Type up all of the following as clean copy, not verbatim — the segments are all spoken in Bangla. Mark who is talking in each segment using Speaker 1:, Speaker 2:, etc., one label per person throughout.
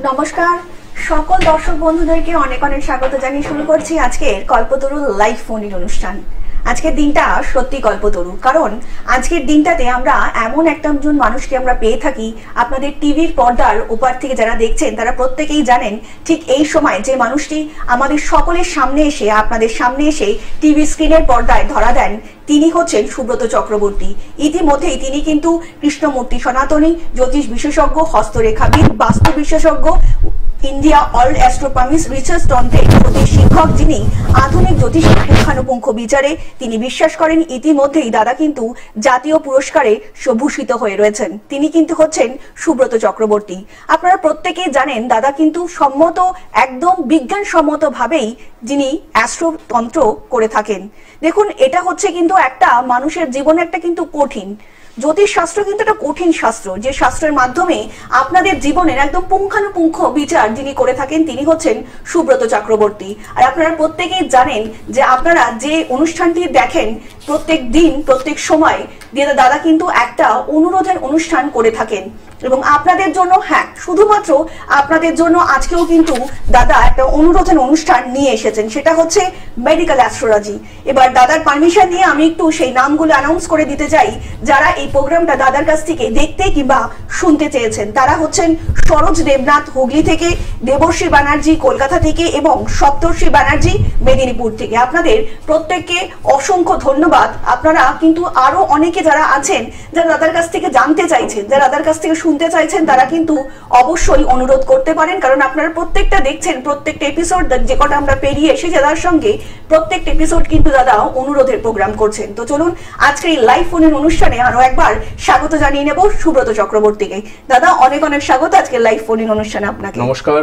Speaker 1: নমস্কার সকল দর্শক বন্ধুদেরকে অনেক অনেক স্বাগত জানিয়ে শুরু করছি আজকের কল্পতরু লাইভ ফোন ইন অনুষ্ঠান। আজকের দিনটা সত্যি কল্পতরু, কারণ আজকের দিনটাতে আমরা এমন একজন মানুষকে আমরা পেয়ে থাকি। আপনাদের টিভির পর্দার ওপার থেকে যারা দেখছেন তারা প্রত্যেকেই জানেন ঠিক এই সময় যে মানুষটি আমাদের সকলের সামনে এসে আপনাদের সামনে এসে টিভি স্ক্রিনের পর্দায় ধরা দেন তিনি হচ্ছেন সুব্রত চক্রবর্তী। ইতিমধ্যেই তিনি কিন্তু কৃষ্ণমূর্তি সনাতনী, জ্যোতিষ বিশেষজ্ঞ, হস্তরেখাবিদ, বাস্তু বিশেষজ্ঞ, ইন্ডিয়া অল অ্যাস্ট্রোপামিস রিসার্চ তন্ত্রের জ্যোতিষ শিক্ষক, যিনি আধুনিক জ্যোতিষের পুঙ্খানুপুঙ্খ বিচারে তিনি বিশ্বাস করেন। ইতিমধ্যেই দাদা কিন্তু জাতীয় পুরস্কারে ভূষিত হয়ে রয়েছেন। তিনি কিন্তু হচ্ছেন সুব্রত চক্রবর্তী। আপনারা প্রত্যেকেই জানেন দাদা কিন্তু একদম বিজ্ঞানসম্মত ভাবেই যিনি অ্যাস্ট্রোতন্ত্র করে থাকেন। দেখুন, এটা হচ্ছে কিন্তু একটা মানুষের জীবনে একটা কিন্তু কঠিন জ্যোতিষ শাস্ত্র, কিন্তু একটা কঠিন শাস্ত্র, যে শাস্ত্রের মাধ্যমে আপনাদের জীবনের একদম পুঙ্খানুপুঙ্খ বিচার যিনি করে থাকেন তিনি হচ্ছেন সুব্রত চক্রবর্তী। আর আপনারা প্রত্যেকেই জানেন যে আপনারা যে অনুষ্ঠানটি দেখেন প্রত্যেক দিন প্রত্যেক সময় দাদা কিন্তু একটা অনুরোধের অনুষ্ঠান করে থাকেন এবং আপনাদের জন্য, হ্যাঁ শুধুমাত্র আপনাদের জন্য আজকেও কিন্তু দাদা একটা অনুরোধের অনুষ্ঠান নিয়ে এসেছেন, সেটা হচ্ছে মেডিকেল অ্যাস্ট্রোলজি। এবার দাদার পারমিশন নিয়ে আমি একটু সেই নামগুলো অ্যানাউন্স করে দিতে চাই যারা এই প্রোগ্রামটা দাদার কাছ থেকে দেখতে কিংবা শুনতে চেয়েছেন। তারা হচ্ছেন সরোজ দেবনাথ হুগলি থেকে, দেবর্ষী ব্যানার্জি কলকাতা থেকে এবং সপ্তর্ষি ব্যানার্জি মেদিনীপুর থেকে। আপনাদের প্রত্যেককে অসংখ্য ধন্যবাদ। আপনারা কিন্তু আরো অনেকে যারা আছেন যারা দাদার কাছ থেকে জানতে চাইছেন, যারা দাদার কাছ থেকে শুনতে চাইছেন, তারা কিন্তু অবশ্যই অনুরোধ করতে পারেন, কারণ আপনারা প্রত্যেকটা দেখছেন প্রত্যেকটা এপিসোড যে কটা আমরা পেরিয়ে এসে দাদার সঙ্গে প্রত্যেকটা এপিসোড কিন্তু দাদা অনুরোধের প্রোগ্রাম করছেন। তো চলুন আজকে এই লাইভ ফোনের অনুষ্ঠানে আরো একবার স্বাগত জানিয়ে নেব সুব্রত চক্রবর্তীকে। দাদা অনেক অনেক স্বাগত আজকে লাইভ ফোনের অনুষ্ঠানে আপনাকে।
Speaker 2: নমস্কার,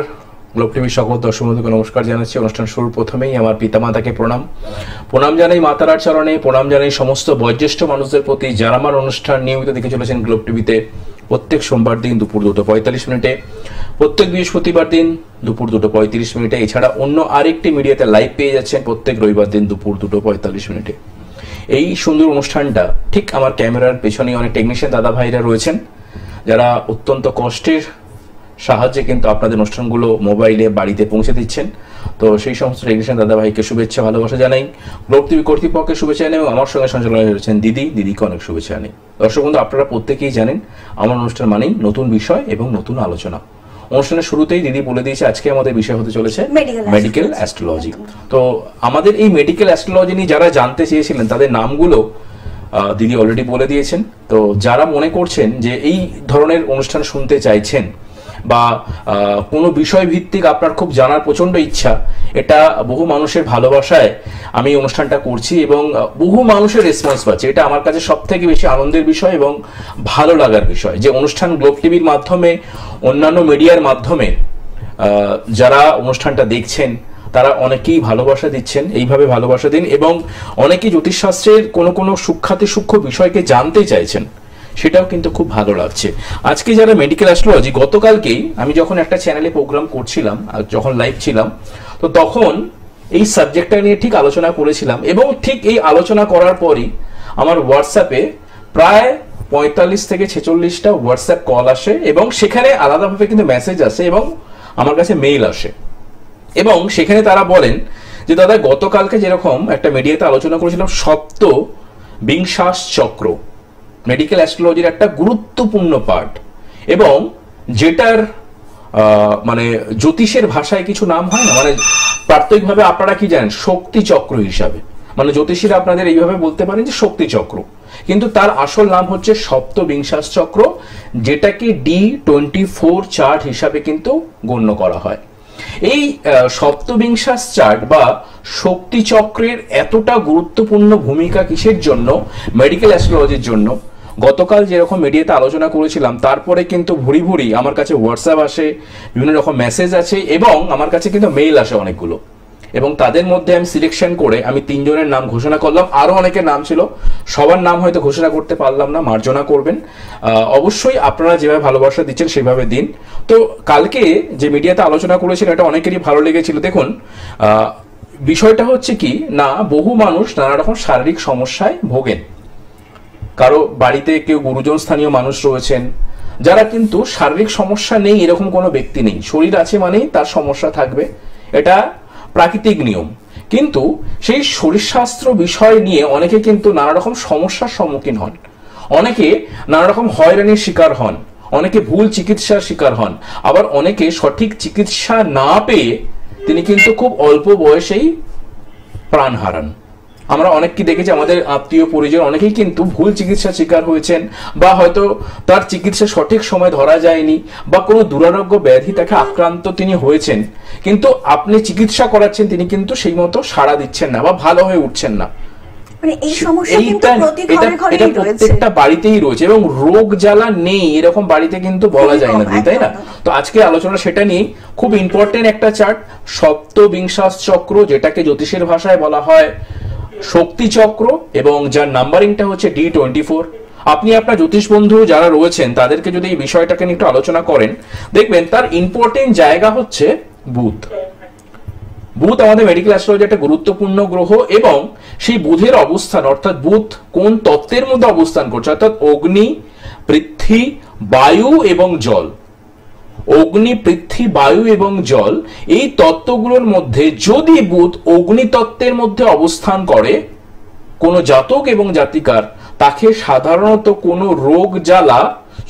Speaker 2: গ্লোব টিভির সকল দর্শক বন্ধুকে নমস্কার জানাচ্ছি। অনুষ্ঠান শুরুর প্রথমেই আমার পিতামাতাকে প্রণাম জানাই, মাতারার চরণে প্রণাম জানাই সমস্ত বয়োজ্যেষ্ঠ মানুষদের প্রতি যারা আমার অনুষ্ঠান নিয়মিত দেখে চলেছেন গ্লোব টিভিতে প্রত্যেক সোমবার দিন দুপুর 2:45 মিনিটে, প্রত্যেক বৃহস্পতিবার দিন দুপুর 2:35 মিনিটে, এছাড়া অন্য আরেকটি মিডিয়াতে লাইভ পেয়ে যাচ্ছেন প্রত্যেক রবিবার দিন দুপুর 2:45 মিনিটে। এই সুন্দর অনুষ্ঠানটা ঠিক আমার ক্যামেরার পেছনে অনেক টেকনিশিয়ান দাদা ভাইরা রয়েছেন যারা অত্যন্ত কষ্টের সাহায্যে কিন্তু আপনাদের অনুষ্ঠানগুলো মোবাইলে বাড়িতে পৌঁছে দিচ্ছেন। তো সেই সমস্ত টেকনিশিয়ান দাদা ভাইকে শুভেচ্ছা ভালোবাসা জানাই, গ্লোব টিভি কর্তৃপক্ষের শুভেচ্ছা জানাই এবং আমার সঙ্গে সঞ্চালনায় রয়েছেন দিদিকে অনেক শুভেচ্ছা জানাই। দর্শক বন্ধু, আপনারা প্রত্যেকেই জানেন আমার অনুষ্ঠান মানেই নতুন বিষয় এবং নতুন আলোচনা। অনুষ্ঠানের শুরুতেই দিদি বলে দিয়েছে আজকে আমাদের বিষয় হতে চলেছে মেডিকেল অ্যাস্ট্রোলজি। তো আমাদের এই মেডিকেল অ্যাস্ট্রোলজি নিয়ে যারা জানতে চেয়েছিলেন তাদের নামগুলো দিদি অলরেডি বলে দিয়েছেন। তো যারা মনে করছেন যে এই ধরনের অনুষ্ঠান শুনতে চাইছেন বা কোনো বিষয় ভিত্তিক আপনার খুব জানার প্রচন্ড ইচ্ছা, এটা বহু মানুষের ভালোবাসায় আমি অনুষ্ঠানটা করছি এবং বহু মানুষের রেসপন্স পাচ্ছি। এটা আমার কাছে সব থেকে বেশি আনন্দের বিষয় এবং ভালো লাগার বিষয় যে অনুষ্ঠান গ্লোব টিভির মাধ্যমে, অন্যান্য মিডিয়ার মাধ্যমে যারা অনুষ্ঠানটা দেখছেন তারা অনেকেই ভালোবাসা দিচ্ছেন। এইভাবে ভালোবাসা দিন এবং অনেকেই জ্যোতিষশাস্ত্রের কোনো সূক্ষ্ম বিষয়কে জানতে চাইছেন, সেটাও কিন্তু খুব ভালো লাগছে। আজকে যারা মেডিকেল অ্যাস্ট্রোলজি, গতকালকেই আমি যখন একটা চ্যানেলে প্রোগ্রাম করছিলাম, যখন লাইভ ছিলাম, তো তখন এই সাবজেক্টটা নিয়ে ঠিক আলোচনা করেছিলাম এবং ঠিক এই আলোচনা করার পরই আমার হোয়াটসঅ্যাপে প্রায় 45 থেকে 46টা হোয়াটসঅ্যাপ কল আসে এবং সেখানে আলাদাভাবে কিন্তু মেসেজ আসে এবং আমার কাছে মেইল আসে এবং সেখানে তারা বলেন যে দাদা গতকালকে যেরকম একটা মিডিয়াতে আলোচনা করেছিলাম সপ্ত বিংশাস চক্র মেডিকেল অ্যাস্ট্রোলজির একটা গুরুত্বপূর্ণ পার্ট এবং যেটার মানে জ্যোতিষের ভাষায় কিছু নাম হয় না, মানে প্রাত্যহিকভাবে আপনারা কি জানেন শক্তি চক্র হিসাবে, মানে জ্যোতিষীরা আপনাদের এইভাবে বলতে পারেন যে শক্তি চক্র, কিন্তু তার আসল নাম হচ্ছে সপ্তবিংশাস চক্র, যেটাকে D24 চার্ট হিসাবে কিন্তু গণ্য করা হয়। এই সপ্তবিংশাস চার্ট বা শক্তি চক্রের এতটা গুরুত্বপূর্ণ ভূমিকা কিসের জন্য? মেডিকেল অ্যাস্ট্রোলজির জন্য। গতকাল যেরকম মিডিয়াতে আলোচনা করেছিলাম তারপরে কিন্তু ভুরি আমার কাছে হোয়াটসঅ্যাপ আসে, বিভিন্ন রকম মেসেজ আছে এবং আমার কাছে কিন্তু মেইল আসে অনেকগুলো, এবং তাদের মধ্যে আমি সিলেকশন করে আমি 3 জনের নাম ঘোষণা করলাম। আরো অনেকের নাম ছিল, সবার নাম হয়তো ঘোষণা করতে পারলাম না, মার্জনা করবেন। অবশ্যই আপনারা যেভাবে ভালোবাসা দিচ্ছেন সেভাবে দিন। তো কালকে যে মিডিয়াতে আলোচনা করেছিলেন এটা অনেকেরই ভালো লেগেছিল। দেখুন, বিষয়টা হচ্ছে কি না, বহু মানুষ নানা রকম শারীরিক সমস্যায় ভোগেন। কারো বাড়িতে কেউ গুরুজন স্থানীয় মানুষ রয়েছেন, যারা কিন্তু শারীরিক সমস্যা নেই এরকম কোনো ব্যক্তি নেই, শরীর আছে মানেই তার সমস্যা থাকবে, এটা প্রাকৃতিক নিয়ম। কিন্তু সেই শরীরশাস্ত্র বিষয় নিয়ে অনেকে কিন্তু নানা রকম সমস্যার সম্মুখীন হন, অনেকে নানা রকম হয়রানির শিকার হন, অনেকে ভুল চিকিৎসার শিকার হন, আবার অনেকে সঠিক চিকিৎসা না পেয়ে তিনি কিন্তু খুব অল্প বয়সেই প্রাণ হারান। আমরা অনেককে দেখেছি, আমাদের আত্মীয় পরিজন অনেকেই কিন্তু ভুল চিকিৎসার শিকার হয়েছেন, বা হয়তো তার চিকিৎসা সঠিক সময় ধরা যায়নি, বা কোনো দুরারোগ্য ব্যাধি তাকে আক্রান্ত তিনি হয়েছেন, কিন্তু আপনি চিকিৎসা করাচ্ছেন, তিনি কিন্তু সেই মতো সাড়া দিচ্ছেন না বা ভালো হয়ে উঠছেন না।
Speaker 1: মানে এই সমস্যা কিন্তু প্রতি ঘরে ঘরেই রয়েছে,
Speaker 2: প্রত্যেকটা বাড়িতেই রয়েছে, এবং রোগ জ্বালা নেই এরকম বাড়িতে কিন্তু বলা যায় না, তাই না? তো আজকে আলোচনা সেটা নিয়ে, খুব ইম্পর্টেন্ট একটা চার্ট, সপ্তবিংশাস চক্র, যেটাকে জ্যোতিষের ভাষায় বলা হয় শক্তি চক্র, এবং যার নাম্বারিংটা হচ্ছে D24। আপনি আপনার জ্যোতিষ বন্ধু যারা রয়েছেন তাদেরকে যদি এই বিষয়টাকে নিয়ে একটু আলোচনা করেন, দেখবেন তার ইম্পর্টেন্ট জায়গা হচ্ছে বুধ। বুধ আমাদের মেডিকেল অ্যাস্ট্রোলজি একটা গুরুত্বপূর্ণ গ্রহ, এবং সেই বুধের অবস্থান, অর্থাৎ বুধ কোন তত্ত্বের মধ্যে অবস্থান করছে, অর্থাৎ অগ্নি, পৃথ্বী, বায়ু এবং জল। অগ্নি, পৃথ্বী, বায়ু এবং জল, এই তত্ত্বগুলোর মধ্যে যদি বুধ অগ্নি তত্ত্বের মধ্যে অবস্থান করে কোনো জাতক এবং জাতিকার, তাকে সাধারণত কোনো রোগ জ্বালা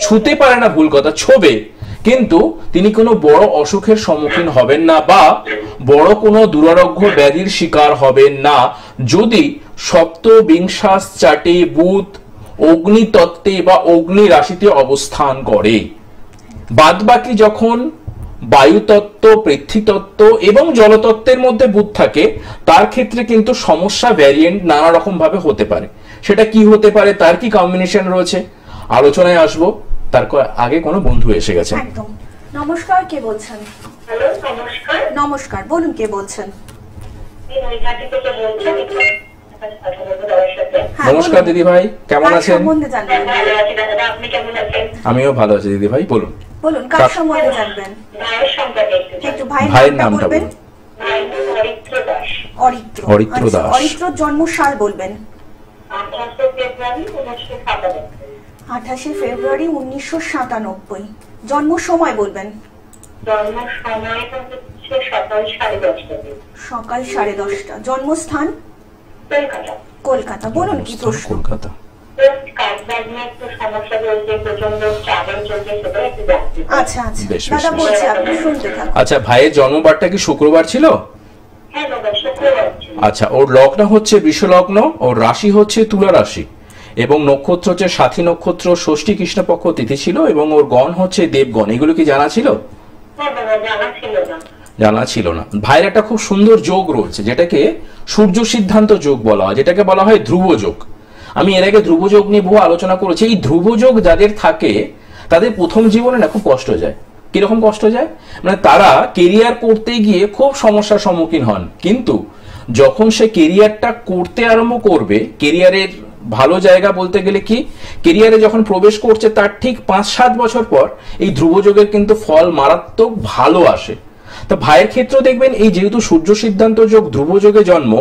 Speaker 2: ছুতে পারে না, ভুল কথা, ছোবে, কিন্তু তিনি কোনো বড় অসুখের সম্মুখীন হবেন না বা বড় কোনো দুরারোগ্য ব্যাধির শিকার হবেন না, যদি সপ্তবিংশাস চার্টে বুধ অগ্নি তত্ত্বে বা অগ্নি রাশিতে অবস্থান করে। বাদবাকি যখন বায়ুতত্ত্ব, পৃথ্বীতত্ত্ব এবং জলতত্ত্বের মধ্যে বুধ থাকে, তার ক্ষেত্রে কিন্তু সমস্যা ভ্যারিয়েন্ট নানা রকম ভাবে হতে পারে। সেটা কি হতে পারে, তার কি কম্বিনেশন রয়েছে, আলোচনায় আসবো। তার আগে কোনো বন্ধু এসে গেছে।
Speaker 1: একদম। নমস্কার, কে বলছেন?
Speaker 3: হ্যালো, নমস্কার।
Speaker 1: নমস্কার, বলুন কে বলছেন?
Speaker 2: নমস্কার দিদি ভাই, কেমন আছেন?
Speaker 1: সম্বন্ধে জানবেন?
Speaker 3: ভালো আছি দাদা, আপনি কেমন আছেন?
Speaker 2: আমিও ভালো আছি দিদি ভাই, বলুন।
Speaker 1: বলুন কার সম্বন্ধে জানবেন?
Speaker 3: ভাইয়ের সম্পর্কে
Speaker 1: একটু
Speaker 2: ভাইয়ের নামটা বলুন।
Speaker 3: ভাই অরিত্র দাস।
Speaker 1: অরিত্র।
Speaker 2: অরিত্র
Speaker 1: আচ্ছা,
Speaker 2: দাস।
Speaker 1: অরিত্রর জন্মসাল বলবেন?
Speaker 3: 28 ফেব্রুয়ারি 1997।
Speaker 1: 28 ফেব্রুয়ারি 1997। জন্ম সময় বলবেন?
Speaker 3: জন্ম সময়টা হচ্ছে সকাল 10:30।
Speaker 1: সকাল 10:30। জন্মস্থান?
Speaker 3: কলকাতা।
Speaker 1: কলকাতা। বলুন কি প্রশ্ন?
Speaker 2: কলকাতা।
Speaker 3: কাজবাজ নিয়ে একটু সমস্যা রয়েছে, প্রচন্ড ট্রাভেল চলছে, সেটা একটু জানতে চাই।
Speaker 1: আচ্ছা আচ্ছা,
Speaker 2: বেশ, বেশ,
Speaker 1: দাদা
Speaker 2: বেশ।
Speaker 1: বলছি, আপনি শুনতে থাকুন।
Speaker 2: আচ্ছা, ভাইয়ের জন্মবারটা কি শুক্রবার ছিল?
Speaker 3: হ্যাঁ দাদা, শুক্রবার ছিল।
Speaker 2: আচ্ছা, ওর লগ্ন হচ্ছে বৃষ লগ্ন, ওর রাশি হচ্ছে তুলা রাশি, এবং নক্ষত্র হচ্ছে সাথী নক্ষত্র, ষষ্ঠী কৃষ্ণপক্ষ তিথি ছিল, এবং ওর গণ হচ্ছে দেবগণ। এগুলো কি জানা ছিল?
Speaker 3: হ্যাঁ দাদা, জানা ছিল না।
Speaker 2: জানা ছিল না। ভাইয়ের একটা খুব সুন্দর যোগ রয়েছে, যেটাকে সূর্য সিদ্ধান্ত যোগ বলা হয়, যেটাকে বলা হয় ধ্রুব যোগ। আমি এর আগে ধ্রুব যোগ নিয়ে বহু আলোচনা করেছি। এই ধ্রুব যোগ যাদের থাকে, তাদের প্রথম জীবনে না খুব কষ্ট যায়। কিরকম কষ্ট যায়, মানে তারা কেরিয়ার করতে গিয়ে খুব সমস্যার সম্মুখীন হন, কিন্তু যখন সে কেরিয়ারটা করতে আরম্ভ করবে, কেরিয়ারের ভালো জায়গা বলতে গেলে কি, কেরিয়ারে যখন প্রবেশ করছে তার ঠিক 5-7 বছর পর এই ধ্রুবযোগের কিন্তু ফল মারাত্মক ভালো আসে। তা ভাইয়ের ক্ষেত্রে দেখবেন, এই যেহেতু সূর্য সিদ্ধান্ত যোগ, ধ্রুবযোগে জন্ম,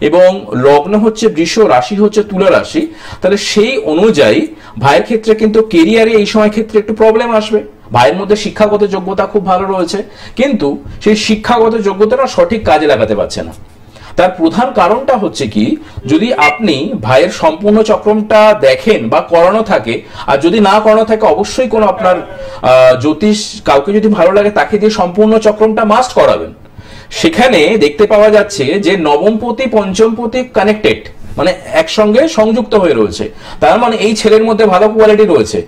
Speaker 2: এবং লগ্ন হচ্ছে বৃষ, রাশি হচ্ছে তুলা রাশি, তাহলে সেই অনুযায়ী ভাইয়ের ক্ষেত্রে কিন্তু কেরিয়ারে এই সময় ক্ষেত্রে একটু প্রবলেম আসবে। ভাইয়ের মধ্যে শিক্ষাগত যোগ্যতা খুব ভালো রয়েছে, কিন্তু সেই শিক্ষাগত যোগ্যতাটা সঠিক কাজে লাগাতে পারছে না। তার প্রধান কারণটা হচ্ছে কি, যদি আপনি ভাইয়ের সম্পূর্ণ চক্রমটা দেখেন বা করানো থাকে, আর যদি না করানো থাকে অবশ্যই কোনো আপনার জ্যোতিষ কাউকে যদি ভালো লাগে তাকে দিয়ে সম্পূর্ণ চক্রমটা মাস্ট করাবেন। সেখানে দেখতে পাওয়া যাচ্ছে যে নবমপতি পঞ্চমপতি কানেক্টেড, মানে একসঙ্গে সংযুক্ত হয়ে রয়েছে। তার মানে এই ছেলের মধ্যে ভালো কোয়ালিটি রয়েছে,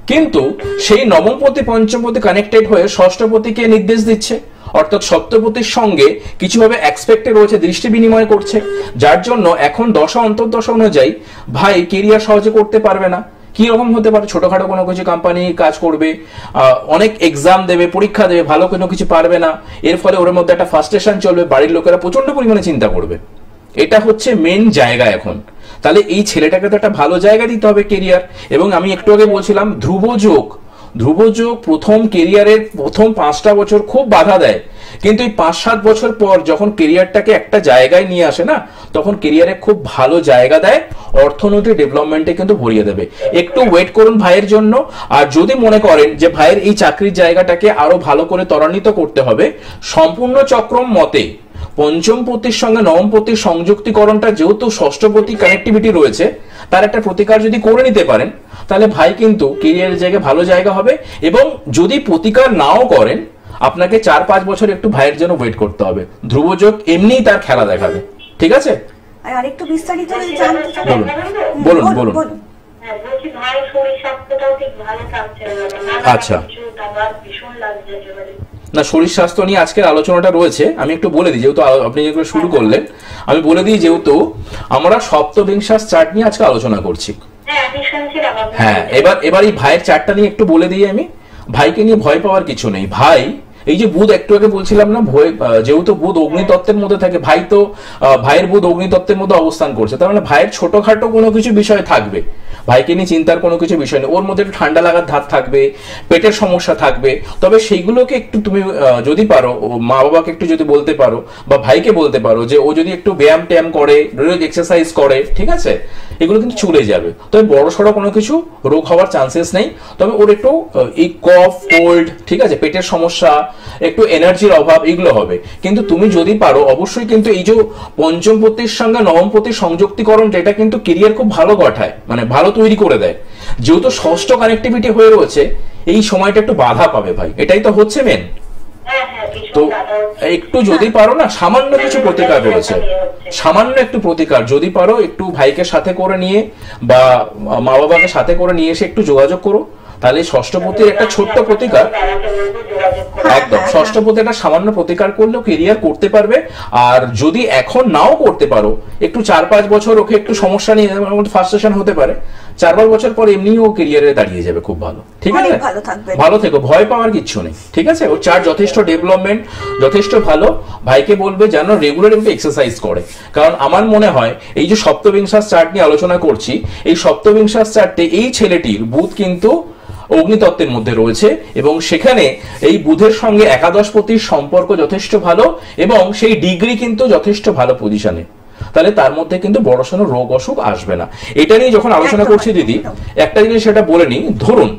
Speaker 2: কিন্তু সেই নবমপতি পঞ্চমপতি কানেক্টেড হয়ে ষষ্ঠপতিকে নির্দেশ দিচ্ছে, অর্থাৎ সপ্তপতির সঙ্গে কিছুভাবে এক্সপেক্টে রয়েছে, দৃষ্টি বিনিময় করছে, যার জন্য এখন দশা অন্তর্দশা অনুযায়ী ভাই কেরিয়ার সহজে করতে পারবে না। কি রকম হতে পারে, ছোটখাটো কোনো কিছু কোম্পানি কাজ করবে, অনেক এক্সাম দেবে, পরীক্ষা দেবে, ভালো কোনো কিছু পারবে না, এর ফলে ওর মধ্যে একটা ফ্রাস্ট্রেশন চলবে, বাড়ির লোকেরা প্রচন্ড পরিমাণে চিন্তা করবে। এটা হচ্ছে মেন জায়গা এখন। তাহলে এই ছেলেটাকে তো একটা ভালো জায়গা দিতে হবে কেরিয়ার। এবং আমি একটু আগে বলছিলাম ধ্রুবযোগ প্রথম কেরিয়ারের প্রথম 5টা বছর খুব বাধা দেয়, কিন্তু এই 5-7 বছর পর যখন কেরিয়ারটাকে একটা জায়গায় নিয়ে আসে না, তখন কেরিয়ারে খুব ভালো জায়গা দেয়, অর্থনৈতিক ডেভেলপমেন্টে কিন্তু ভরিয়ে দেবে। একটু ওয়েট করুন ভাইয়ের জন্য। আর যদি মনে করেন যে ভাইয়ের এই চাকরির জায়গাটাকে আরো ভালো করে ত্বরান্বিত করতে হবে, সম্পূর্ণ চক্রম মতে পঞ্চম পতির সঙ্গে নবম পতির সংযুক্তিকরণটা যেহেতু ষষ্ঠপতি কানেক্টিভিটি রয়েছে, তার একটা প্রতিকার যদি করে নিতে পারেন, তাহলে ভাই কিন্তু কেরিয়ারের জায়গায় ভালো জায়গা হবে। এবং যদি প্রতিকার নাও করেন, আপনাকে 4-5 বছর একটু ভাইয়ের জন্য ওয়েট করতে হবে। ধ্রুবযোগ এমনিই তার খেলা দেখাবে। ঠিক আছে?
Speaker 1: আর আরেকটু বিস্তারিত যদি জানতে চান,
Speaker 2: বলুন বলুন।
Speaker 3: হ্যাঁ, বলছি ভাই শরীর স্বাস্থ্যটাও ঠিক ভালো থাকছে না।
Speaker 2: আচ্ছা।
Speaker 3: আবার ভীষণ লাগছে একেবারে।
Speaker 2: না, শরীর স্বাস্থ্য নিয়ে আজকের আলোচনাটা রয়েছে। আমি একটু বলে দিই, যেহেতু আপনি যেগুলো শুরু করলেন, আমি বলে দিই, যেহেতু আমরা সপ্তবিংশাস চার্ট নিয়ে আজকে আলোচনা করছি।
Speaker 3: হ্যাঁ, আমি শুনছিলাম।
Speaker 2: হ্যাঁ, এবার এই ভাইয়ের চার্টটা নিয়ে একটু বলে দিই আমি। ভাইকে নিয়ে ভয় পাওয়ার কিছু নেই। ভাই, এই যে বুধ একটু আগে বলছিলাম না, যেহেতু বুধ অগ্নিতত্ত্বের মধ্যে থাকে, ভাইয়ের বুধ অগ্নিতত্ত্বের মধ্যে অবস্থান করছে, তার মানে ভাইয়ের ছোটখাটো কোনো কিছু বিষয় থাকবে। ভাইকে নিয়ে চিন্তার কোনো কিছু বিষয় নেই। ওর মধ্যে একটু ঠান্ডা লাগার ধাত থাকবে, পেটের সমস্যা থাকবে। তবে সেইগুলোকে একটু তুমি যদি পারো, মা বাবাকে একটু যদি বলতে পারো, বা ভাইকে বলতে পারো যে ও যদি একটু ব্যায়াম ট্যায়াম করে, রোজ এক্সারসাইজ করে, ঠিক আছে, এগুলো কিন্তু চলে যাবে। তবে বড় সড়ো কোনো কিছু রোগ হওয়ার চান্সেস নেই। তবে ওর একটু এই কফ, কোল্ড, ঠিক আছে, পেটের সমস্যা, একটু এনার্জির অভাব, এগুলো হবে। কিন্তু তুমি যদি পারো, অবশ্যই কিন্তু এই যে পঞ্চম পতির সঙ্গে নবম পতির সংযুক্তিকরণ, যেটা কিন্তু কেরিয়ার খুব ভালো গঠায়, মানে ভালো তৈরি করে দেয়। যেহেতু ষষ্ঠ কানেক্টিভিটি হয়ে রয়েছে, এই সময়টা একটু বাধা পাবে ভাই, এটাই তো হচ্ছে মেন। তো একটু যদি পারো না, সামান্য কিছু প্রতিকার রয়েছে, সামান্য একটু প্রতিকার যদি পারো, একটু ভাইকে সাথে করে নিয়ে বা মা বাবাকে সাথে করে নিয়ে এসে একটু যোগাযোগ করো, তাহলে ষষ্ঠপতির একটা ছোট্ট প্রতিকার, একদম ষষ্ঠপতি একটা সামান্য প্রতিকার করলেও কেরিয়ার করতে পারবে। আর যদি এখন নাও করতে পারো, একটু 4-5 বছর ওকে একটু সমস্যা নিয়ে ফার্স্টেশন হতে পারে, 4-5 বছর পর এমনি ও কেরিয়ারে দাঁড়িয়ে যাবে খুব ভালো। ঠিক আছে? ভালো থেকো, ভয় পাওয়ার কিচ্ছু নেই। ঠিক আছে? ওর চার্ট যথেষ্ট ডেভেলপমেন্ট, যথেষ্ট ভালো। ভাইকে বলবে যেন রেগুলার একটু এক্সারসাইজ করে। কারণ আমার মনে হয় এই যে সপ্তবিংশাস চার্ট নিয়ে আলোচনা করছি, এই সপ্তবিংশাস চার্টে এই ছেলেটির বুধ কিন্তু অগ্নিতত্ত্বের মধ্যে রয়েছে, এবং সেখানে এই বুধের সঙ্গে একাদশপতির সম্পর্ক যথেষ্ট ভালো, এবং সেই ডিগ্রি কিন্তু যথেষ্ট ভালো পজিশনে। তাহলে তার মধ্যে কিন্তু বড়সড় রোগ অসুখ আসবে না। এটা নিয়ে যখন আলোচনা করছি দিদি, একটা জিনিস সেটা বলে নি, ধরুন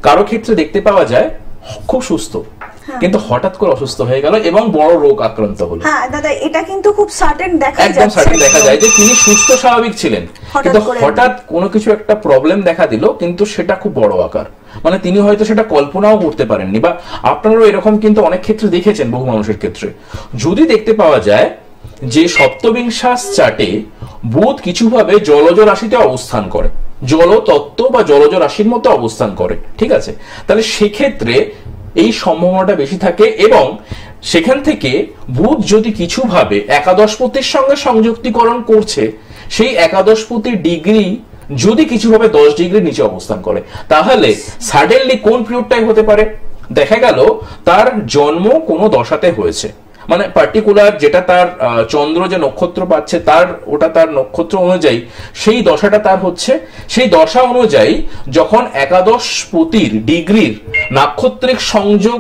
Speaker 2: কারো ক্ষেত্রে দেখতে পাওয়া যায় খুব সুস্থ, কিন্তু হঠাৎ করে অসুস্থ হয়ে গেল এবং বড় রোগ আক্রান্ত হলো।
Speaker 1: হ্যাঁ দাদা, এটা কিন্তু খুব সার্টেন দেখা যায়,
Speaker 2: একদম সার্টেন দেখা যায় যে তিনি সুস্থ স্বাভাবিক ছিলেন, কিন্তু হঠাৎ কোনো কিছু একটা প্রবলেম দেখা দিল, কিন্তু সেটা খুব বড় আকার, মানে তিনি হয়তো সেটা কল্পনাও করতে পারেননি। বা আপনারাও এরকম কিন্তু অনেক ক্ষেত্রে দেখেছেন, বহু মানুষের ক্ষেত্রে। যদি দেখতে পাওয়া যায় যে সপ্তবিংশাস চার্টে বুধ কিছুভাবে জলজ রাশিতে অবস্থান করে, জলতত্ত্ব বা জলজ রাশির মতো অবস্থান করে, ঠিক আছে, তাহলে সেক্ষেত্রে এই সম্ভাবনাটা বেশি থাকে। এবং সেখান থেকে বুধ যদি কিছুভাবে একাদশপতির সঙ্গে সংযুক্তিকরণ করছে, সেই একাদশপতির ডিগ্রি যদি কিছুভাবে 10 ডিগ্রির নিচে অবস্থান করে, তাহলে সাডেনলি কোন পিরিয়ডটাই হতে পারে, দেখা গেল তার জন্ম কোনো দশাতে হয়েছে, মানে পার্টিকুলার যেটা তার চন্দ্র যে নক্ষত্র পাচ্ছে, ওটা তার নক্ষত্র অনুযায়ী সেই দশাটা তার হচ্ছে। সেই দশা অনুযায়ী যখন একাদশপতির ডিগ্রির নাক্ষত্রিক সংযোগ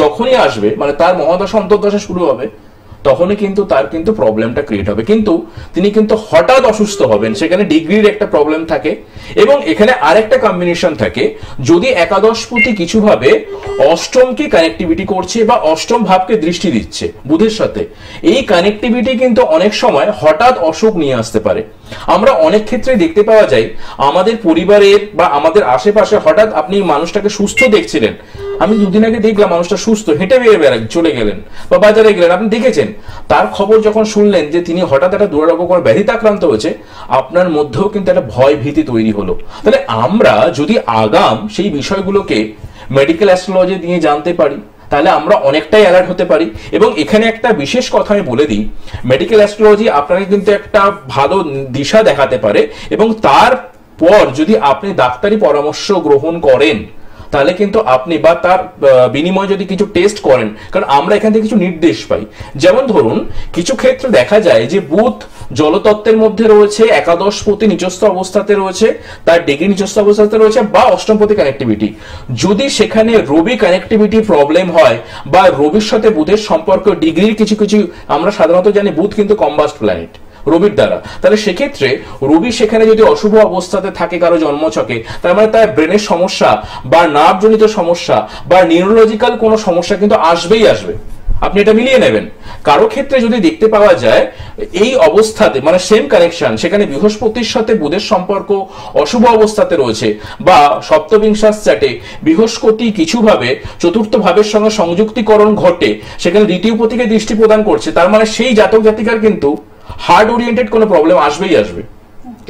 Speaker 2: যখনই আসবে, মানে তার মহাদশা অন্তর্দশা শুরু হবে, তখনই কিন্তু তার কিন্তু প্রবলেমটা ক্রিয়েট হবে। কিন্তু তিনি কিন্তু হঠাৎ অসুস্থ হবেন, সেখানে ডিগ্রির একটা প্রবলেম থাকে। এবং এখানে আরেকটা কম্বিনেশন থাকে, যদি একাদশপতি কিছুভাবে অষ্টমকে কানেক্টিভিটি করছে বা অষ্টম ভাবকে দৃষ্টি দিচ্ছে বুধের সাথে, এই কানেক্টিভিটি কিন্তু অনেক সময় হঠাৎ অসুখ নিয়ে আসতে পারে। আমরা অনেক ক্ষেত্রে দেখতে পাওয়া যায় আমাদের পরিবারের বা আমাদের আশেপাশে, হঠাৎ আপনি মানুষটাকে সুস্থ দেখছিলেন, আমি দুদিন আগে দেখলাম মানুষটা সুস্থ, হেঁটে চলে গেলেন বা বাজারে গেলেন, আপনি দেখেছেন, তার খবর যখন শুনলেন যে তিনি হঠাৎ একটা দুরারোগ্য কোনো ব্যাধিতে আক্রান্ত হয়েছে, আপনার মধ্যেও কিন্তু একটা ভয় ভীতি তৈরি হলো। তাহলে আমরা যদি আগাম সেই বিষয়গুলোকে মেডিকেল অ্যাস্ট্রোলজি দিয়ে জানতে পারি, তাহলে আমরা অনেকটাই অ্যালার্ট হতে পারি। এবং এখানে একটা বিশেষ কথা আমি বলে দিই, মেডিকেল অ্যাস্ট্রোলজি আপনাকে কিন্তু একটা ভালো দিশা দেখাতে পারে, এবং তারপর যদি আপনি ডাক্তারি পরামর্শ গ্রহণ করেন, তাহলে কিন্তু আপনি বা তার বিনিময়ে যদি কিছু টেস্ট করেন, কারণ আমরা এখান থেকে কিছু নির্দেশ পাই। যেমন ধরুন কিছু ক্ষেত্রে দেখা যায় যে বুধ জলতত্ত্বের মধ্যে রয়েছে, একাদশপতি নিচস্থ অবস্থাতে রয়েছে, তার ডিগ্রি নিচস্থ অবস্থাতে রয়েছে, বা অষ্টমপতি কানেক্টিভিটি। যদি সেখানে রবি কানেক্টিভিটি প্রবলেম হয় বা রবির সাথে বুধের সম্পর্ক ডিগ্রির কিছু কিছু, আমরা সাধারণত জানি বুধ কিন্তু কম্বাস্ট প্ল্যানেট রবির দ্বারা, তাহলে সেক্ষেত্রে রবি সেখানে যদি অশুভ অবস্থাতে থাকে কারো জন্মছকে, তার মানে তার ব্রেনের সমস্যা বা নার্ভজনিত সমস্যা বা নিউরোলজিক্যাল কোনো সমস্যা কিন্তু আসবেই আসবে। আপনি এটা মিলিয়ে নেবেন। কারো ক্ষেত্রে যদি দেখতে পাওয়া যায় এই অবস্থাতে মানে সেম কানেকশন, সেখানে বৃহস্পতির সাথে বুধের সম্পর্ক অশুভ অবস্থাতে রয়েছে, বা সপ্তবিংশাস চ্যাটে বৃহস্পতি কিছুভাবে চতুর্থ ভাবের সঙ্গে সংযুক্তিকরণ ঘটে, সেখানে দ্বিতীয় পতিকে দৃষ্টি প্রদান করছে, তার মানে সেই জাতক জাতিকার কিন্তু হার্ট ওরিয়েন্টেড কোনো প্রবলেম আসবেই আসবে।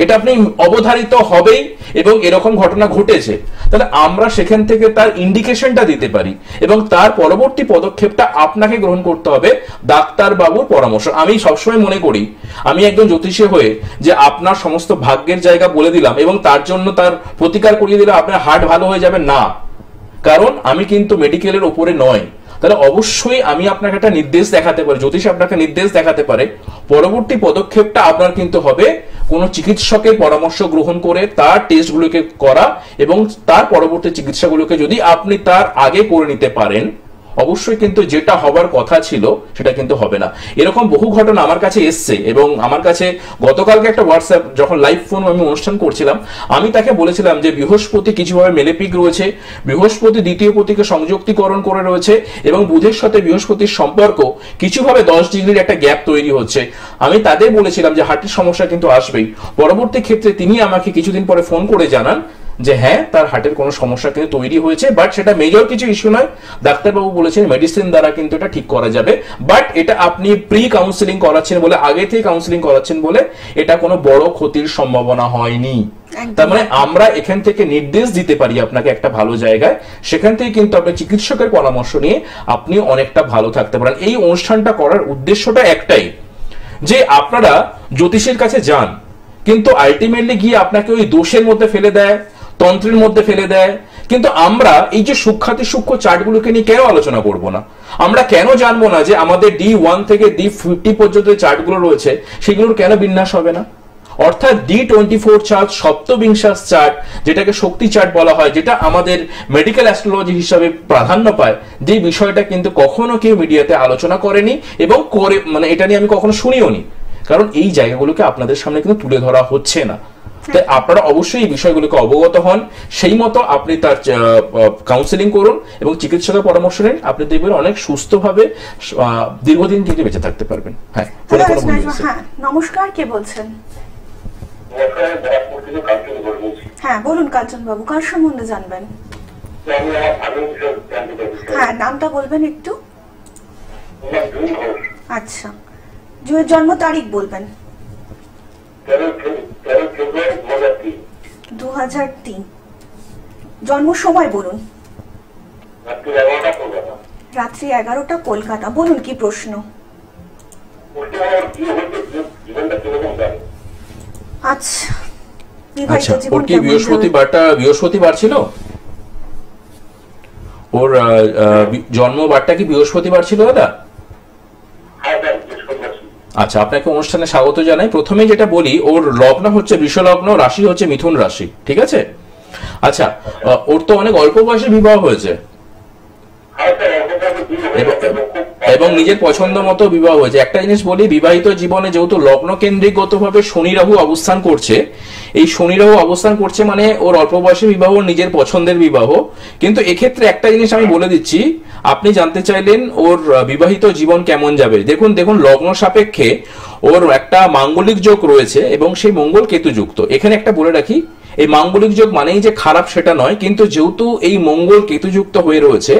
Speaker 2: এটা আপনি অবধারিত হবেই, এবং এরকম ঘটনা ঘটেছে। তাহলে আমরা সেখান থেকে তার ইন্ডিকেশনটা দিতে পারি, এবং তার পরবর্তী পদক্ষেপটা আপনাকে গ্রহণ করতে হবে ডাক্তার বাবুর পরামর্শ। আমি সবসময় মনে করি আমি একজন জ্যোতিষী হয়ে যে আপনার সমস্ত ভাগ্যের জায়গা বলে দিলাম এবং তার জন্য তার প্রতিকার করিয়ে দিলাম আপনার হার্ট ভালো হয়ে যাবে না, কারণ আমি কিন্তু মেডিকেলের উপরে নয়। তাহলে অবশ্যই আমি আপনাকে একটা নির্দেশ দেখাতে পারি, জ্যোতিষ আপনাকে নির্দেশ দেখাতে পারে, পরবর্তী পদক্ষেপটা আপনার কিন্তু হবে কোন চিকিৎসকের পরামর্শ গ্রহণ করে তার টেস্টগুলোকে করা, এবং তার পরবর্তী চিকিৎসাগুলোকে যদি আপনি তার আগে করে নিতে পারেন, অবশ্যই কিন্তু যেটা হবার কথা ছিল সেটা কিন্তু হবে না। এরকম বহু ঘটনা আমার কাছে এসছে, এবং আমার কাছে গতকালকে একটা হোয়াটসঅ্যাপ যখন লাইভ ফোন আমি অনুষ্ঠান করছিলাম, আমি তাকে বলেছিলাম যে বৃহস্পতি কিছুভাবে মেলেপিক রয়েছে, বৃহস্পতি দ্বিতীয় পতিকে সংযুক্তিকরণ করে রয়েছে, এবং বুধের সাথে বৃহস্পতির সম্পর্ক কিছুভাবে 10 ডিগ্রির একটা গ্যাপ তৈরি হচ্ছে। আমি তাদের বলেছিলাম যে হার্টের সমস্যা কিন্তু আসবেই। পরবর্তী ক্ষেত্রে তিনি আমাকে কিছুদিন পরে ফোন করে জানান যে হ্যাঁ, তার হার্টের কোনো সমস্যা কিন্তু তৈরি হয়েছে, বাট সেটা মেজর কিছু ইস্যু নয়। ডাক্তারবাবু বলেছেন মেডিসিন দ্বারা কিন্তু এটা ঠিক করা যাবে, বাট এটা আপনি প্রি কাউন্সিলিং করাচ্ছেন বলে, আগে থেকে কাউন্সিলিং করাচ্ছেন বলে এটা কোনো বড় ক্ষতির সম্ভাবনা হয়নি। তার মানে আমরা এখান থেকে নির্দেশ দিতে পারি আপনাকে একটা ভালো জায়গায়, সেখান থেকে কিন্তু আপনি চিকিৎসকের পরামর্শ নিয়ে আপনি অনেকটা ভালো থাকতে পারেন। এই অনুষ্ঠানটা করার উদ্দেশ্যটা একটাই, যে আপনারা জ্যোতিষের কাছে যান, কিন্তু আলটিমেটলি গিয়ে আপনাকে ওই দোষের মধ্যে ফেলে দেয়, তন্ত্রের মধ্যে ফেলে দেয়। কিন্তু আমরা এই যে সূক্ষ্মাতি সূক্ষ্ম চার্টগুলোকে নিয়ে কেন আলোচনা করব না? আমরা কেন জানবো না যে আমাদের D1 থেকে D50 পর্যন্ত চার্টগুলো রয়েছে সেগুলোর কেন বিন্যাস হবে না? অর্থাৎ D24 চার্ট, সপ্তবিংশাস চার্ট, যেটাকে শক্তি চার্ট বলা হয়, যেটা আমাদের মেডিকেল অ্যাস্ট্রোলজি হিসাবে প্রাধান্য পায়, যে বিষয়টা কিন্তু কখনো কেউ মিডিয়াতে আলোচনা করেনি, এবং করে মানে এটা নিয়ে আমি কখনো শুনিও নি, কারণ এই জায়গাগুলোকে আপনাদের সামনে কিন্তু তুলে ধরা হচ্ছে না। তাই আপনারা অবশ্যই এই বিষয়গুলোকে অবগত হন, সেই মতো আপনি তার কাউন্সিলিং করুন এবং চিকিৎসকের পরামর্শ নিন। আপনি দেখবেন অনেক সুস্থভাবে দীর্ঘদিন কিন্তু বেঁচে থাকতে পারবেন। হ্যাঁ,
Speaker 1: নমস্কার, কে বলছেন? হ্যাঁ বলুন কাঞ্চন বাবু, কার সম্বন্ধে জানবেন? হ্যাঁ, নামটা বলবেন একটু। আচ্ছা, জুয়ের জন্ম তারিখ বলবেন। 2003। জন্ম সময় বলুন। রাত্রি 11টা, কলকাতা। বলুন কি প্রশ্ন? আচ্ছা,
Speaker 2: ওর কি বৃহস্পতিবার ছিল? ওর জন্মবারটা কি বৃহস্পতিবার ছিল দাদা? আচ্ছা, আপনাকে অনুষ্ঠানে স্বাগত জানাই। প্রথমে যেটা বলি, ওর লগ্ন হচ্ছে বৃষ লগ্ন, রাশি হচ্ছে মিথুন রাশি, ঠিক আছে? আচ্ছা, ওর তো অনেক অল্প বয়সে বিবাহ হয়েছে এবং নিজের পছন্দ মতো বিবাহ হয়েছে। একটা জিনিস বলি, বিবাহিত জীবনে যেহেতু লগ্ন কেন্দ্রিকগতভাবে শনি রাহু অবস্থান করছে, এই শনি রাহু অবস্থান করছে মানে ওর অল্প বয়সে বিবাহ, নিজের পছন্দের বিবাহ। কিন্তু এক্ষেত্রে একটা জিনিস আমি বলে দিচ্ছি, আপনি জানতে চাইলেন ওর বিবাহিত জীবন কেমন যাবে। দেখুন লগ্ন সাপেক্ষে ওর একটা মাঙ্গলিক যোগ রয়েছে, এবং সেই মঙ্গল কেতু যুক্ত। এখানে একটা বলে রাখি, এই মাঙ্গলিক যোগ মানেই যে খারাপ সেটা নয়, কিন্তু যেহেতু এই মঙ্গল কেতুযুক্ত হয়ে রয়েছে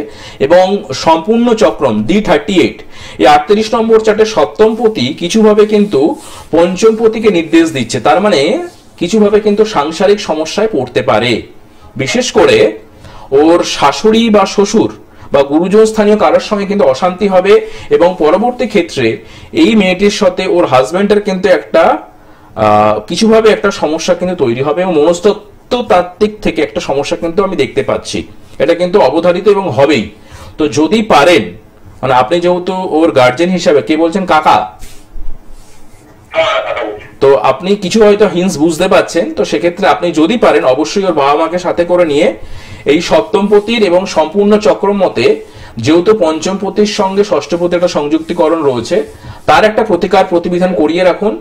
Speaker 2: এবং সম্পূর্ণ চক্রম D38, এই 38 নম্বর চার্টের সপ্তম পতি কিছুভাবে কিন্তু পঞ্চম পতিকে নির্দেশ দিচ্ছে। তার মানে কিছুভাবে কিন্তু সাংসারিক সমস্যায় পড়তে পারে। বিশেষ করে ওর শাশুড়ি বা শ্বশুর বা গুরুজন স্থানীয় কারোর সঙ্গে কিন্তু অশান্তি হবে, এবং পরবর্তী ক্ষেত্রে এই মেয়েটির সাথে ওর হাজবেন্ডের কিন্তু একটা কিছুভাবে একটা সমস্যা কিন্তু তৈরি হবে, এবং মনস্তত্ত্বতাত্ত্বিক থেকে একটা সমস্যা কিন্তু আমি দেখতে পাচ্ছি। এটা কিন্তু অবধারিত এবং হবেই। তো যদি পারেন, মানে আপনি যেহেতু ওর গার্জেন হিসাবে, কে বলছেন, কাকা? তো আপনি কিছু হয়তো হিন্স বুঝতে পাচ্ছেন, তো সেক্ষেত্রে আপনি যদি পারেন অবশ্যই ওর বাবা মাকে সাথে করে নিয়ে এই সপ্তমপতির এবং সম্পূর্ণ চক্র মতে যেহেতু পঞ্চমপতির সঙ্গে ষষ্ঠপতি একটা সংযুক্তিকরণ রয়েছে, তার একটা প্রতিকার প্রতিবিধান করিয়ে রাখুন।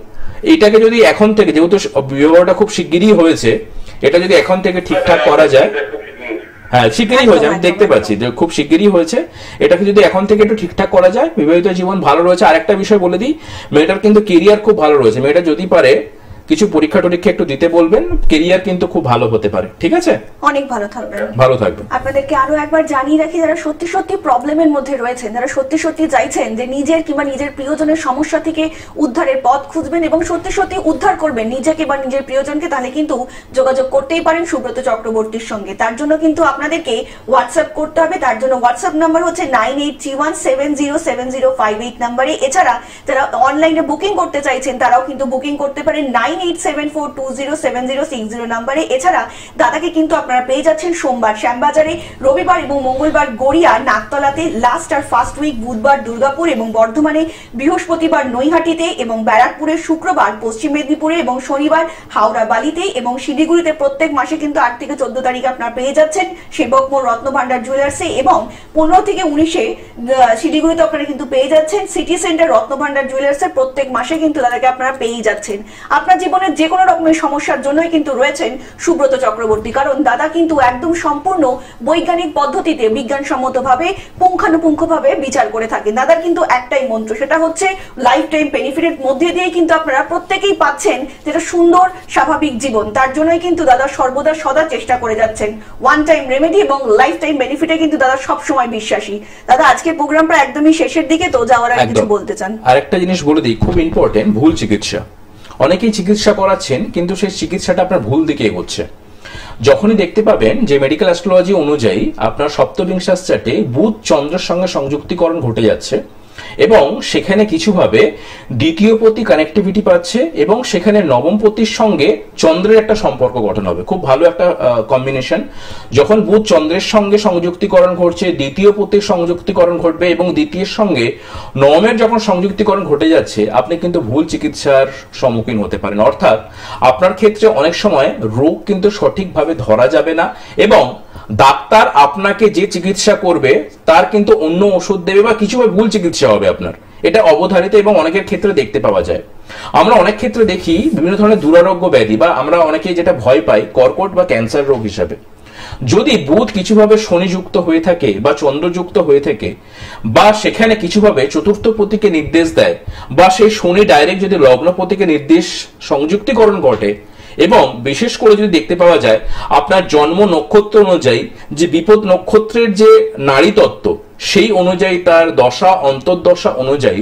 Speaker 2: এইটাকে যদি এখন থেকে, যেহেতু বিবাহটা খুব শিগগিরই হয়েছে, এটা যদি এখন থেকে ঠিকঠাক করা যায়, হ্যাঁ শিগগিরই হয়েছে, আমি দেখতে পাচ্ছি যে খুব শিগগিরই হয়েছে, এটাকে যদি এখন থেকে একটু ঠিকঠাক করা যায়, বিবাহিত জীবন ভালো রয়েছে। আর একটা বিষয় বলে দিই, মেয়েটার কিন্তু কেরিয়ার খুব ভালো রয়েছে। মেয়েটা যদি পারে কিছু পরীক্ষা টরীক্ষা একটু দিতে বলবেন, কেরিয়ার কিন্তু খুব ভালো হতে পারে। ঠিক আছে,
Speaker 1: অনেক ভালো থাকবেন।
Speaker 2: ভালো থাকবেন।
Speaker 1: আপনাদেরকে আরো একবার জানিয়ে রাখি, যারা সত্যি সত্যি প্রবলেমের মধ্যে রয়েছেন, যারা সত্যি সত্যি চাইছেন যে নিজের কিংবা নিজের প্রিয়জনের সমস্যা থেকে উদ্ধারের পথ খুঁজবেন এবং সত্যি সত্যি উদ্ধার করবেন নিজেকে বা নিজের প্রিয়জনকে, তাহলে কিন্তু যোগাযোগ করতেই পারেন সুব্রত চক্রবর্তীর সঙ্গে। তার জন্য কিন্তু আপনাদেরকে হোয়াটসঅ্যাপ করতে হবে। তার জন্য হোয়াটসঅ্যাপ নাম্বার হচ্ছে 9831707058 নাম্বারে। এছাড়া যারা অনলাইনে বুকিং করতে চাইছেন তারাও কিন্তু বুকিং করতে পারেন 9874207060 নাম্বারে। এছাড়া দাদাকে কিন্তু আপনারা পেয়ে যাচ্ছেন সোমবার শ্যামবাজারে, রবিবার এবং মঙ্গলবার গড়িয়া নাকতলাতে, লাস্ট আর ফার্স্ট উইক বুধবার দুর্গাপুর এবং বর্ধমানে, বৃহস্পতিবার নৈহাটিতে এবং ব্যারাকপুরে, শুক্রবার পশ্চিম মেদিনীপুরে এবং শনিবার হাওড়া বালিতে এবং শিলিগুড়িতে। প্রত্যেক মাসে কিন্তু 8 থেকে 14 তারিখে আপনারা পেয়ে যাচ্ছেন সেবক মোড় রত্নভান্ডার জুয়েলার্সে, এবং 15 থেকে 19-এ শিলিগুড়িতে আপনারা কিন্তু পেয়ে যাচ্ছেন সিটি সেন্টার রত্নভান্ডার জুয়েলার্সে। প্রত্যেক মাসে কিন্তু দাদাকে আপনারা পেয়ে যাচ্ছেন। আপনার জীবনের যে কোনো রকমের সমস্যার জন্যই কিন্তু রয়েছেন সুব্রত চক্রবর্তী, কারণ দাদা কিন্তু একদম সম্পূর্ণ বৈজ্ঞানিক পদ্ধতিতে বিজ্ঞানসম্মতভাবে পুঙ্খানুপুঙ্খভাবে বিচার করে থাকেন। দাদার কিন্তু একটাই মন্ত্র, সেটা হচ্ছে লাইফ টাইম বেনিফিটের মধ্যে দিয়ে কিন্তু আপনারা প্রত্যেকেই পাচ্ছেন যেটা সুন্দর স্বাভাবিক জীবন। তার জন্যই কিন্তু দাদা সর্বদা সদা চেষ্টা করে যাচ্ছেন ওয়ান টাইম রেমেডি এবং লাইফ টাইম বেনিফিটে কিন্তু দাদা সবসময় বিশ্বাসী। দাদা আজকের প্রোগ্রামটা একদমই শেষের দিকে, তো যাওয়ার আগে কিছু বলতে চান?
Speaker 2: আরেকটা জিনিস বলে দিই, খুব ইম্পর্টেন্ট, ভুল চিকিৎসা। অনেকেই চিকিৎসা করাচ্ছেন কিন্তু সেই চিকিৎসাটা আপনার ভুল দিকে এগোচ্ছে। যখনই দেখতে পাবেন যে মেডিকেল অ্যাস্ট্রোলজি অনুযায়ী আপনার সপ্তবিংশাস চার্টে বুধ চন্দ্রের সঙ্গে সংযুক্তিকরণ ঘটে যাচ্ছে এবং সেখানে কিছুভাবে দ্বিতীয় পতি কানেক্টিভিটি পাচ্ছে এবং সেখানে নবম পতির সঙ্গে চন্দ্রের একটা সম্পর্ক গঠন হবে, খুব ভালো একটা কম্বিনেশন। যখন বুধ চন্দ্রের সঙ্গে সংযুক্তিকরণ ঘটছে, দ্বিতীয় পতির সংযুক্তিকরণ ঘটবে এবং দ্বিতীয়ের সঙ্গে নবমের যখন সংযুক্তিকরণ ঘটে যাচ্ছে, আপনি কিন্তু ভুল চিকিৎসার সম্মুখীন হতে পারেন। অর্থাৎ আপনার ক্ষেত্রে অনেক সময় রোগ কিন্তু সঠিকভাবে ধরা যাবে না এবং ডাক্তার আপনাকে যে চিকিৎসা করবে তার কিন্তু অন্য ওষুধ দেবে বা কিছু ভুল চিকিৎসা হবে আপনার। এটা অবধারিত এবং অনেকের ক্ষেত্রে দেখতে পাওয়া যায়। আমরা অনেক ক্ষেত্রে দেখি বিভিন্ন ধরনের দুরারোগ্য ব্যাধি বা আমরা অনেকেই যেটা ভয় পাই কর্কট বা ক্যান্সার রোগ হিসাবে, যদি বুধ কিছুভাবে শনিযুক্ত হয়ে থাকে বা চন্দ্রযুক্ত হয়ে থাকে বা সেখানে কিছুভাবে চতুর্থ পতিকে নির্দেশ দেয় বা সেই শনি ডাইরেক্ট যদি লগ্নপতিকে নির্দেশ সংযুক্তিকরণ ঘটে এবং বিশেষ করে যদি দেখতে পাওয়া যায় আপনার জন্ম নক্ষত্র অনুযায়ী যে বিপদ নক্ষত্রের যে নারী তত্ত্ব সেই অনুযায়ী তার দশা অন্তর্দশা অনুযায়ী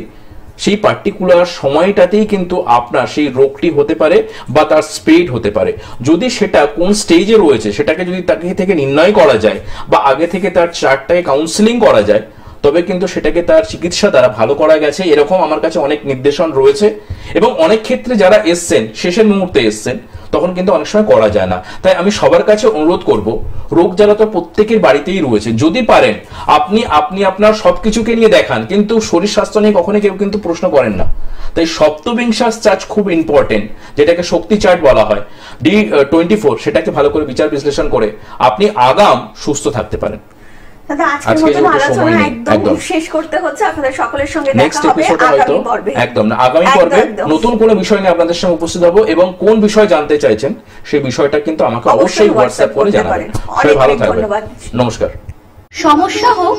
Speaker 2: সেই পার্টিকুলার সময়টাতেই কিন্তু আপনার সেই রোগটি হতে পারে বা তার স্প্রেড হতে পারে। যদি সেটা কোন স্টেজে রয়েছে সেটাকে যদি তাকে থেকে নির্ণয় করা যায় বা আগে থেকে তার চার্টটাকে কাউন্সিলিং করা যায়, তবে কিন্তু সেটাকে তার চিকিৎসা দ্বারা ভালো করা গেছে। এরকম আমার কাছে অনেক নির্দেশন রয়েছে এবং অনেক ক্ষেত্রে যারা এসছেন শেষের মুহূর্তে এসছেন তখন কিন্তু অনেক সময় করা যায় না। তাই আমি সবার কাছে অনুরোধ করব, রোগ জ্বালা তো প্রত্যেকের বাড়িতেই রয়েছে, যদি পারেন আপনি আপনার সবকিছুকে নিয়ে দেখান কিন্তু শরীর স্বাস্থ্য নিয়ে কখনোই কেউ কিন্তু প্রশ্ন করেন না। তাই সপ্তবিংশাস চার্ট খুব ইম্পর্টেন্ট, যেটাকে শক্তি চার্ট বলা হয়, D24, সেটাকে ভালো করে বিচার বিশ্লেষণ করে আপনি আগাম সুস্থ থাকতে পারেন।
Speaker 1: দাদা আজকের মতো আলোচনা একদম শেষ করতে হচ্ছে। আপনাদের সকলের সঙ্গে দেখা হবে আগামী পর্বে।
Speaker 2: একদম না, আগামী পর্বে নতুন কোনো বিষয় নিয়ে আপনাদের সামনে উপস্থিত হব এবং কোন বিষয় জানতে চাইছেন সেই বিষয়টা কিন্তু আমাকে অবশ্যই হোয়াটসঅ্যাপ করে জানাবেন। সবাই ভালো থাকবেন, নমস্কার।
Speaker 4: সমস্যা হোক